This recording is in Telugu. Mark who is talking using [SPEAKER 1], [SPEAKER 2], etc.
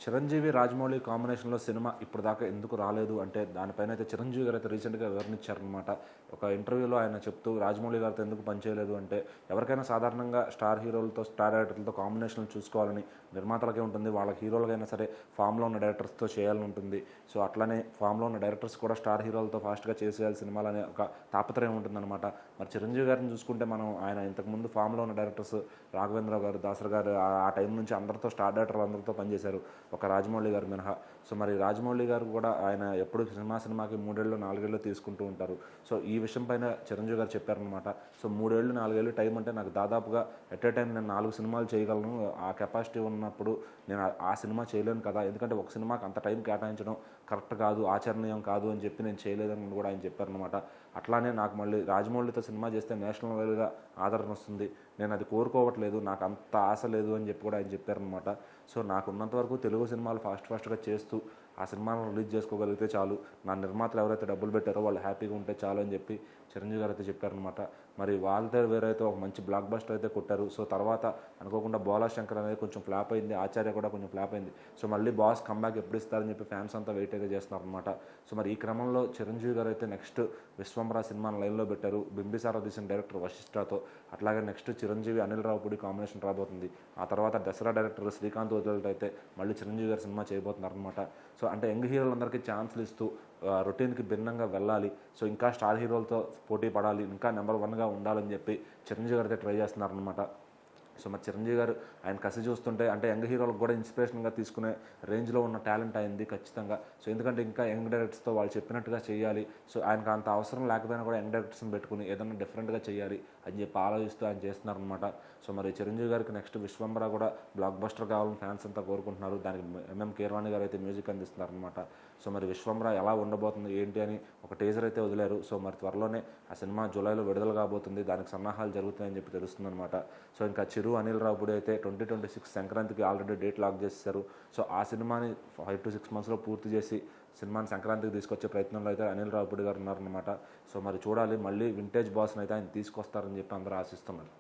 [SPEAKER 1] చిరంజీవి, రాజమౌళి కాంబినేషన్‌లో సినిమా ఇప్పటిదాకా ఎందుకు రాలేదు అంటే, దానిపైన అయితే చిరంజీవి గారైతే రీసెంట్‌గా వివరణిచ్చారనమాట. ఒక ఇంటర్వ్యూలో ఆయన చెప్తూ, రాజమౌళి గారితో ఎందుకు పని చేయలేదు అంటే, ఎవరికైనా సాధారణంగా స్టార్ హీరోలతో, స్టార్ డైరెక్టర్లతో కాంబినేషన్‌లు చూసుకోవాలని నిర్మాతలకే ఉంటుంది. వాళ్ళ హీరోలకైనా సరే ఫామ్‌లో ఉన్న డైరెక్టర్స్‌తో చేయాలని ఉంటుంది. సో, అట్లనే ఫామ్‌లో ఉన్న డైరెక్టర్స్ కూడా స్టార్ హీరోలతో ఫాస్ట్‌గా చేసేయాలి సినిమాలనే ఒక తాపత్రయం ఉంటుందన్నమాట. మరి చిరంజీవి గారిని చూసుకుంటే మనం ఆయన ఇంతకుముందు ఫామ్‌లో ఉన్న డైరెక్టర్స్ రాఘవేంద్రరావు గారు, దాసరి గారు ఆ టైం నుంచి అందరితో స్టార్ డైరెక్టర్లు అందరితో పనిచేశారు. ఒక రాజమౌళి గారు మినహా. సో మరి రాజమౌళి గారు కూడా ఆయన ఎప్పుడు సినిమాకి 3 ఏళ్ళు 4 ఏళ్ళు తీసుకుంటూ ఉంటారు. సో ఈ విషయం పైన చిరంజీవి గారు చెప్పారనమాట. సో 3 ఏళ్ళు 4 ఏళ్ళు టైం అంటే నాకు దాదాపుగా ఎట్ ఏ టైం నేను 4 సినిమాలు చేయగలను. ఆ కెపాసిటీ ఉన్నప్పుడు నేను ఆ సినిమా చేయలేను కదా, ఎందుకంటే ఒక సినిమాకి అంత టైం కేటాయించడం కరెక్ట్ కాదు, ఆచరణీయం కాదు అని చెప్పి నేను చేయలేదని కూడా ఆయన చెప్పారనమాట. అట్లానే నాకు మళ్ళీ రాజమౌళితో సినిమా చేస్తే నేషనల్ లెవెల్గా ఆదరణ వస్తుంది, నేను అది కోరుకోవట్లేదు, నాకు అంత ఆశ లేదు అని చెప్పి కూడా ఆయన చెప్పారనమాట. సో నాకు ఉన్నంత వరకు తెలుగు సినిమాలు ఫాస్ట్గా చేస్తూ ఆ సినిమాను రిలీజ్ చేసుకోగలిగితే చాలు, నా నిర్మాతలు ఎవరైతే డబ్బులు పెట్టారో వాళ్ళు హ్యాపీగా ఉంటే చాలు అని చెప్పి చిరంజీవి గారు అయితే చెప్పారనమాట. మరి వాళ్ళతో వేరైతే ఒక మంచి బ్లాక్ బస్టర్ అయితే కొట్టారు. సో తర్వాత అనుకోకుండా బోలా శంకర్ అనేది కొంచెం ఫ్లాప్ అయింది, ఆచార్య కూడా కొంచెం ఫ్లాప్ అయింది. సో మళ్ళీ బాస్ కంబ్యాక్ ఎప్పుడు ఇస్తారని చెప్పి ఫ్యాన్స్ అంతా వెయిట్ అయితే చేస్తున్నారనమాట. సో మరి ఈ క్రమంలో చిరంజీవి గారు అయితే నెక్స్ట్ విశ్వంబర సినిమాను లైన్లో పెట్టారు, బింబిసారా తీసిన డైరెక్టర్ వశిష్ఠతో. అట్లాగే నెక్స్ట్ చిరంజీవి అనిల్ రావుపూడి కాంబినేషన్ రాబోతుంది. ఆ తర్వాత దసరా డైరెక్టర్ శ్రీకాంత్ వదిలేట అయితే మళ్ళీ చిరంజీవి గారు సినిమా చేయబోతున్నారనమాట. సో అంటే యంగ్ హీరోలందరికీ ఛాన్స్లు ఇస్తూ రొటీన్కి భిన్నంగా వెళ్ళాలి, సో ఇంకా స్టార్ హీరోలతో పోటీ పడాలి, ఇంకా నెంబర్ 1గా ఉండాలని చెప్పి చిరంజీవి గారు అయితే ట్రై చేస్తున్నారనమాట. సో మరి చిరంజీవి గారు ఆయన కసి చూస్తుంటే అంటే యంగ్ హీరోలకు కూడా ఇన్స్పిరేషన్గా తీసుకునే రేంజ్లో ఉన్న టాలెంట్ అయింది ఖచ్చితంగా. సో ఎందుకంటే ఇంకా యంగ్ డైరెక్టర్స్తో వాళ్ళు చెప్పినట్టుగా చేయాలి, సో ఆయనకు అంత అవసరం లేకపోయినా కూడా యంగ్ డైరెక్టర్స్ని పెట్టుకుని ఏదైనా డిఫరెంట్గా చేయాలి అని చెప్పి ఆలోచిస్తూ ఆయన చేస్తున్నారనమాట. సో మరి చిరంజీవి గారికి నెక్స్ట్ విశ్వంబర కూడా బ్లాక్ బస్టర్ కావాలని ఫ్యాన్స్ అంతా కోరుకుంటున్నారు. దానికి ఎంఎం కీరవాణి గారు అయితే మ్యూజిక్ అందిస్తున్నారనమాట. సో మరి విశ్వంబర ఎలా ఉండబోతుంది ఏంటి అని ఒక టీజర్ అయితే వదిలారు. సో మరి త్వరలోనే ఆ సినిమా జూలైలో విడుదల కాబోతుంది, దానికి సన్నాహాలు జరుగుతాయని చెప్పి తెలుస్తుందన్నమాట. సో ఇంకా చిరు అనిల్ రావుపూడి అయితే 2026 సంక్రాంతికి ఆల్రెడీ డేట్ లాక్ చేశారు. సో ఆ సినిమాని 5 to 6 monthsలో పూర్తి చేసి సినిమాని సంక్రాంతికి తీసుకొచ్చే ప్రయత్నంలో అయితే అనిల్ రావుపూడి గారు ఉన్నారనమాట. సో మరి చూడాలి, మళ్ళీ వింటేజ్ బాస్ని అయితే ఆయన తీసుకొస్తారని చెప్పి అందరూ ఆశిస్తున్నారు.